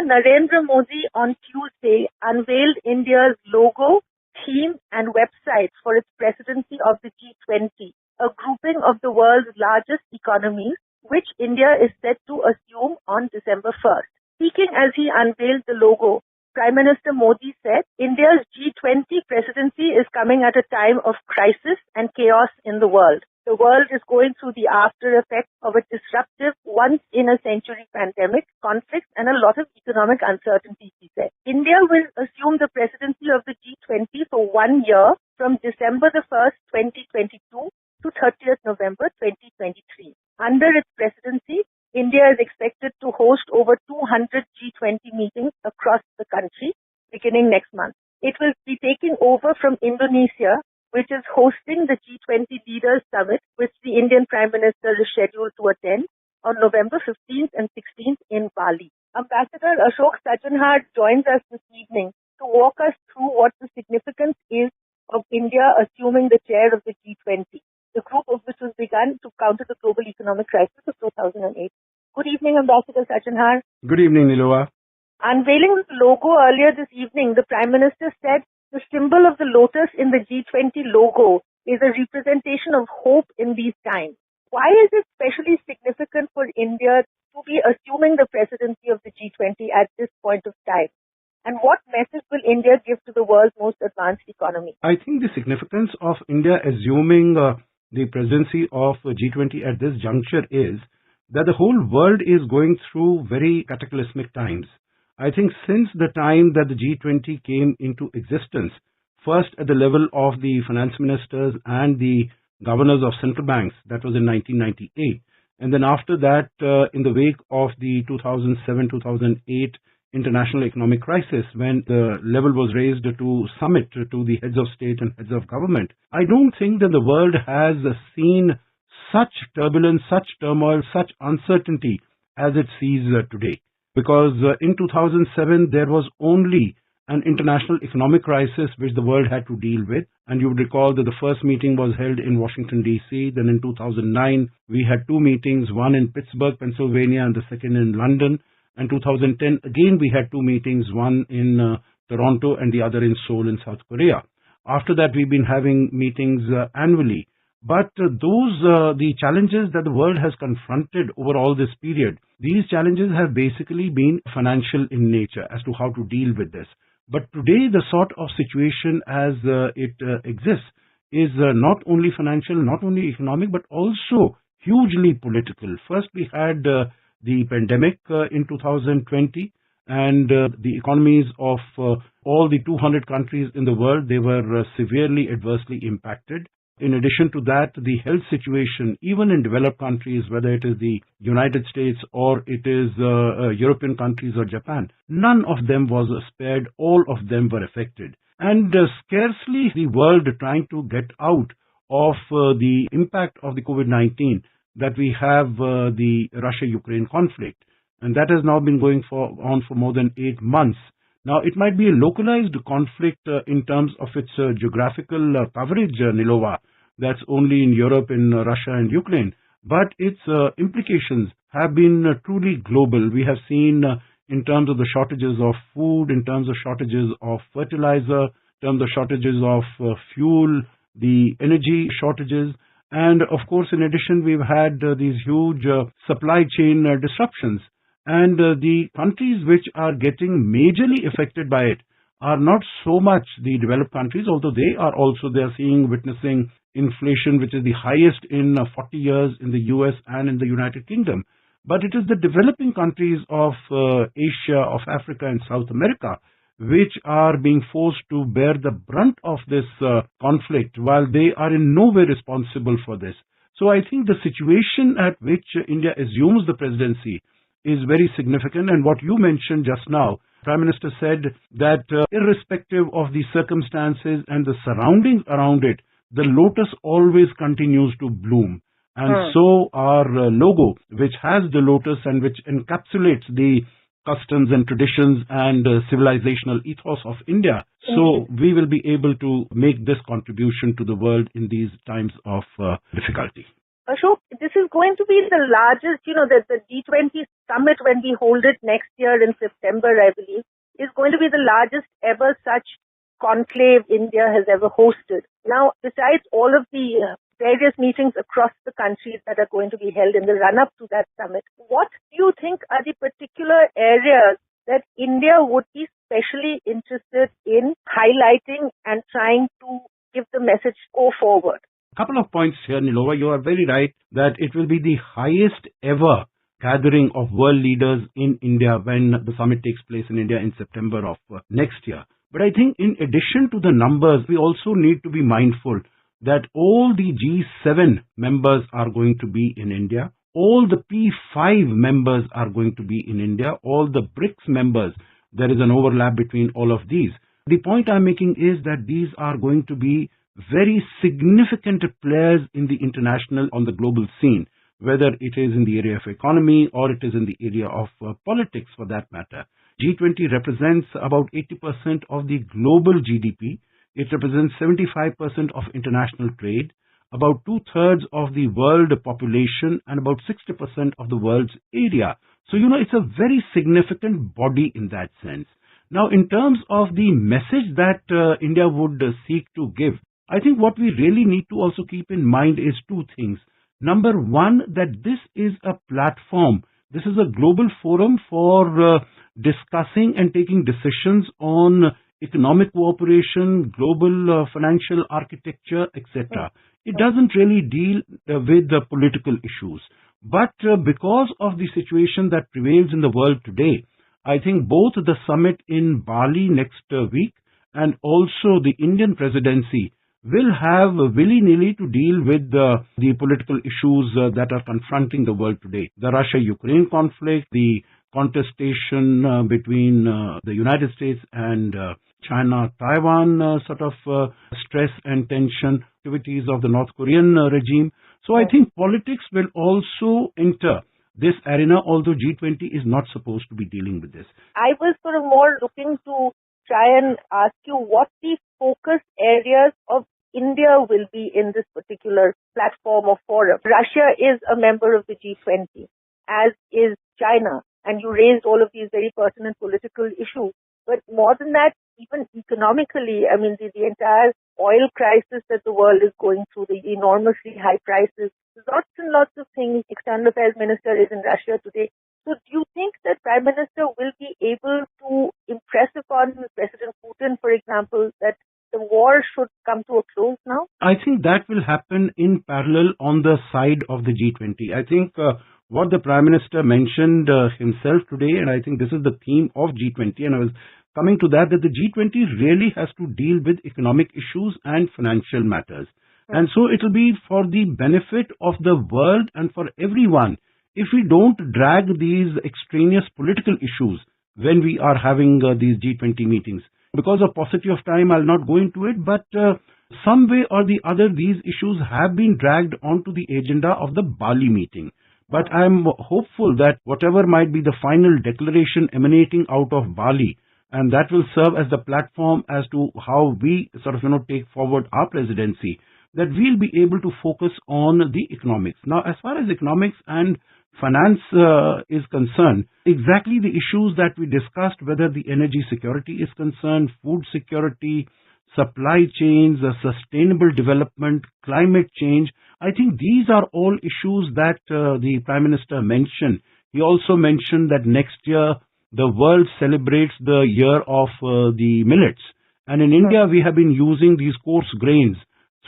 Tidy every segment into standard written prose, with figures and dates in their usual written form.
Narendra Modi on Tuesday unveiled India's logo, theme and website for its presidency of the G20, a grouping of the world's largest economies, which India is set to assume on December 1st. Speaking as he unveiled the logo, Prime Minister Modi said, India's G20 presidency is coming at a time of crisis and chaos in the world. The world is going through the after effects of a disruptive, once-in-a-century pandemic, conflicts, and a lot of economic uncertainty, he said. India will assume the presidency of the G20 for 1 year from December the 1st, 2022 to 30th November 2023. Under its presidency, India is expected to host over 200 G20 meetings across the country beginning next month. It will be taking over from Indonesia, which is hosting the G20 Leaders Summit, which the Indian Prime Minister is scheduled to attend on November 15th and 16th in Bali. Ambassador Ashok Sajjanhar joins us this evening to walk us through what the significance is of India assuming the chair of the G20, the group of which was begun to counter the global economic crisis of 2008. Good evening, Ambassador Sajjanhar. Good evening, Nilova. Unveiling the logo earlier this evening, the Prime Minister said the symbol of the lotus in the G20 logo is a representation of hope in these times. Why is it especially significant for India to be assuming the presidency of the G20 at this point of time? And what message will India give to the world's most advanced economy? I think the significance of India assuming the presidency of G20 at this juncture is that the whole world is going through very cataclysmic times. I think since the time that the G20 came into existence, first at the level of the finance ministers and the governors of central banks, that was in 1998, and then after that, in the wake of the 2007-2008 international economic crisis, when the level was raised to summit to the heads of state and heads of government, I don't think that the world has seen such turbulence, such turmoil, such uncertainty as it sees today. Because in 2007, there was only an international economic crisis which the world had to deal with. And you would recall that the first meeting was held in Washington, D.C. Then in 2009, we had two meetings, one in Pittsburgh, Pennsylvania, and the second in London. And 2010, again, we had two meetings, one in Toronto and the other in Seoul in South Korea. After that, we've been having meetings annually. But the challenges that the world has confronted over all this period, these challenges have basically been financial in nature as to how to deal with this. But today, the sort of situation as it exists is not only financial, not only economic, but also hugely political. First, we had the pandemic in 2020, and the economies of all the 200 countries in the world, they were severely adversely impacted. In addition to that, the health situation, even in developed countries, whether it is the United States or it is European countries or Japan, none of them was spared. All of them were affected. And scarcely the world trying to get out of the impact of the COVID-19 that we have the Russia-Ukraine conflict. And that has now been going on for more than 8 months. Now, it might be a localized conflict in terms of its geographical coverage, Nilova. That's only in Europe, in Russia and Ukraine. But its implications have been truly global. We have seen in terms of the shortages of food, in terms of shortages of fertilizer, in terms of shortages of fuel, the energy shortages. And of course, in addition, we've had these huge supply chain disruptions. And the countries which are getting majorly affected by it are not so much the developed countries, although they are witnessing inflation which is the highest in 40 years in the US and in the United Kingdom. But it is the developing countries of Asia, of Africa and South America which are being forced to bear the brunt of this conflict, while they are in no way responsible for this. So I think the situation at which India assumes the presidency is very significant. And what you mentioned just now, Prime Minister said that irrespective of the circumstances and the surroundings around it, the lotus always continues to bloom. And so our logo, which has the lotus and which encapsulates the customs and traditions and civilizational ethos of India, so we will be able to make this contribution to the world in these times of difficulty. Ashok, this is going to be the largest, the G20 summit when we hold it next year in September, I believe, is going to be the largest ever such conclave India has ever hosted. Now, besides all of the various meetings across the countries that are going to be held in the run-up to that summit, what do you think are the particular areas that India would be specially interested in highlighting and trying to give the message go forward? Couple of points here, Nilova. You are very right that it will be the highest ever gathering of world leaders in India when the summit takes place in India in September of next year. But I think in addition to the numbers, we also need to be mindful that all the G7 members are going to be in India. All the P5 members are going to be in India. All the BRICS members, there is an overlap between all of these. The point I'm making is that these are going to be very significant players in the international, on the global scene, whether it is in the area of economy or it is in the area of politics for that matter. G20 represents about 80% of the global GDP. It represents 75% of international trade, about two-thirds of the world population, and about 60% of the world's area. So, it's a very significant body in that sense. Now, in terms of the message that India would seek to give, I think what we really need to also keep in mind is two things. Number one, that this is a platform. This is a global forum for discussing and taking decisions on economic cooperation, global financial architecture, etc. It doesn't really deal with the political issues. But because of the situation that prevails in the world today, I think both the summit in Bali next week and also the Indian presidency will have willy-nilly to deal with the political issues that are confronting the world today. The Russia-Ukraine conflict, the contestation between the United States and China-Taiwan stress and tension, activities of the North Korean regime. So I think politics will also enter this arena, although G20 is not supposed to be dealing with this. I was sort of more looking to try and ask you what the focus areas of India will be in this particular platform or forum. Russia is a member of the G20, as is China, and you raised all of these very pertinent political issues. But more than that, even economically, I mean, the entire oil crisis that the world is going through, the enormously high prices, lots and lots of things. External Affairs Minister is in Russia today. So do you think that Prime Minister will be able to impress upon President Putin, for example, that the war should come to a close now? I think that will happen in parallel on the side of the G20. I think what the Prime Minister mentioned himself today, and I think this is the theme of G20, and I was coming to that the G20 really has to deal with economic issues and financial matters. And so it will be for the benefit of the world and for everyone if we don't drag these extraneous political issues when we are having these G20 meetings. Because of paucity of time, I'll not go into it, but some way or the other, these issues have been dragged onto the agenda of the Bali meeting. But I'm hopeful that whatever might be the final declaration emanating out of Bali, and that will serve as the platform as to how we take forward our presidency, that we'll be able to focus on the economics. Now, as far as economics and finance is concerned, exactly the issues that we discussed, whether the energy security is concerned, food security, supply chains, sustainable development, climate change, I think these are all issues that the Prime Minister mentioned. He also mentioned that next year the world celebrates the year of the millets. And in India, we have been using these coarse grains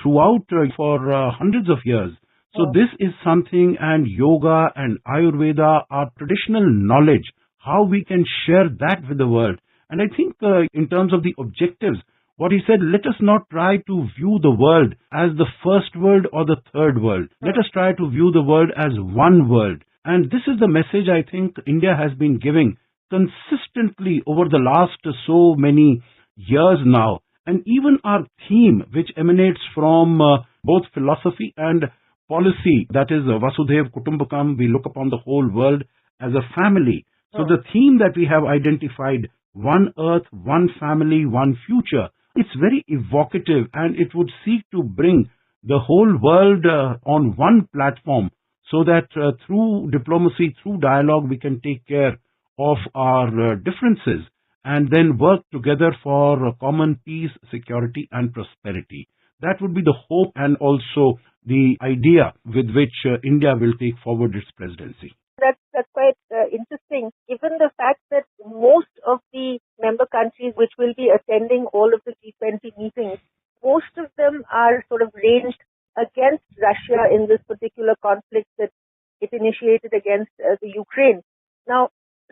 throughout for hundreds of years. So this is something, and yoga and Ayurveda are traditional knowledge, how we can share that with the world. And I think in terms of the objectives, what he said, let us not try to view the world as the first world or the third world. Let us try to view the world as one world. And this is the message I think India has been giving consistently over the last so many years now. And even our theme, which emanates from both philosophy and policy, that is Vasudhaiva Kutumbakam, we look upon the whole world as a family. So the theme that we have identified, one earth, one family, one future, it's very evocative, and it would seek to bring the whole world on one platform so that through diplomacy, through dialogue, we can take care of our differences and then work together for common peace, security and prosperity. That would be the hope and also the idea with which India will take forward its presidency. That's quite interesting, given the fact that most of the member countries which will be attending all of the G20 meetings, most of them are sort of ranged against Russia in this particular conflict that it initiated against the Ukraine. Now,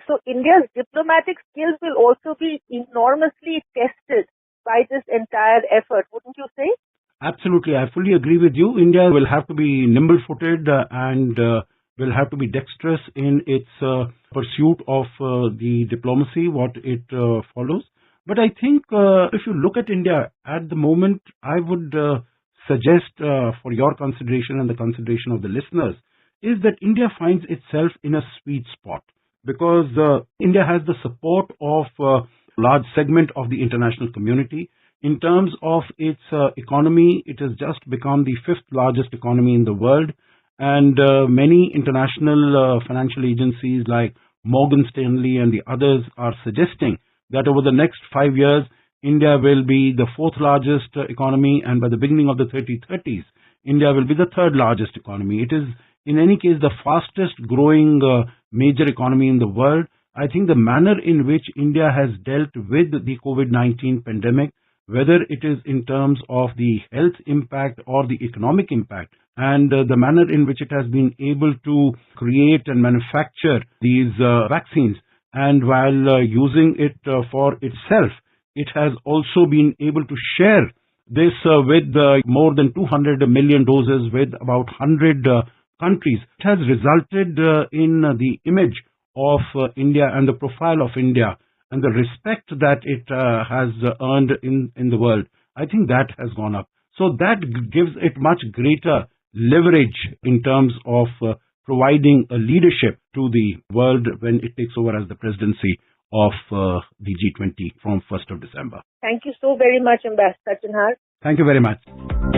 so India's diplomatic skills will also be enormously tested by this entire effort, wouldn't you say? Absolutely, I fully agree with you. India will have to be nimble-footed and will have to be dexterous in its pursuit of the diplomacy, what it follows. But I think if you look at India at the moment, I would suggest for your consideration and the consideration of the listeners is that India finds itself in a sweet spot because India has the support of a large segment of the international community. In terms of its economy, it has just become the fifth largest economy in the world. And many international financial agencies like Morgan Stanley and the others are suggesting that over the next 5 years, India will be the fourth largest economy, and by the beginning of the 2030s, India will be the third largest economy. It is, in any case, the fastest growing major economy in the world. I think the manner in which India has dealt with the COVID-19 pandemic, whether it is in terms of the health impact or the economic impact, and the manner in which it has been able to create and manufacture these vaccines, and while using it for itself, it has also been able to share this with more than 200 million doses with about 100 countries. It has resulted in the image of India and the profile of India and the respect that it has earned in the world. I think that has gone up. So that gives it much greater leverage in terms of providing a leadership to the world when it takes over as the presidency of the G20 from 1st of December. Thank you so very much, Ambassador Sajjanhar. Thank you very much.